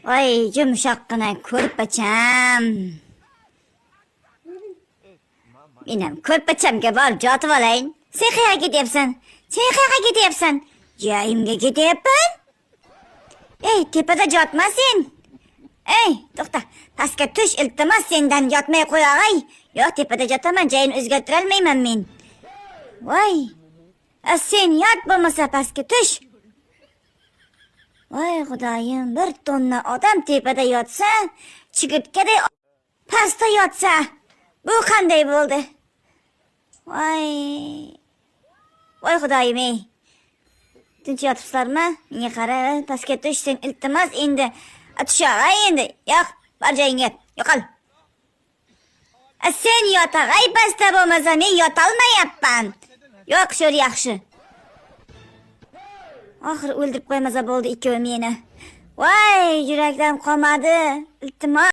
Voy, yumshoqqina ko'rpacham. Menam ko'rpachamga borib yotib olayin. Sen qayerga ketyapsan? Sen qayerga ketyapsan? Joyimga ketyapman. Ey, tepada yotma sen. Ey, to'xta. Pastga tush, iltimos, sendan yotmay qo'yag'ay. Yo'q, tepada yotaman, joyini o'zgartira olmayman men. Voy. Sen yot bo'lmasa pastga tush. Voy xudoyim, bir tonna odam tepada yotsa, chigirtkaday pastda yotsa, bu qanday bo'ldi? Voy. Voy xudoyim ey. Tinch yotibsizlarmi? Menga qara, pastga tush, sen iltimos endi. Tushag'ay endi. Yo'q, bor joyingga, yo'qol. Sen yotag'ay pastda bo'lmasa, men yotolmayapman. Yo'q, sho'r yaxshi. Oxir o'ldirib qo'ymasa bo'ldi ikkovi meni. Voy, yurakdan qolmadi. Iltimos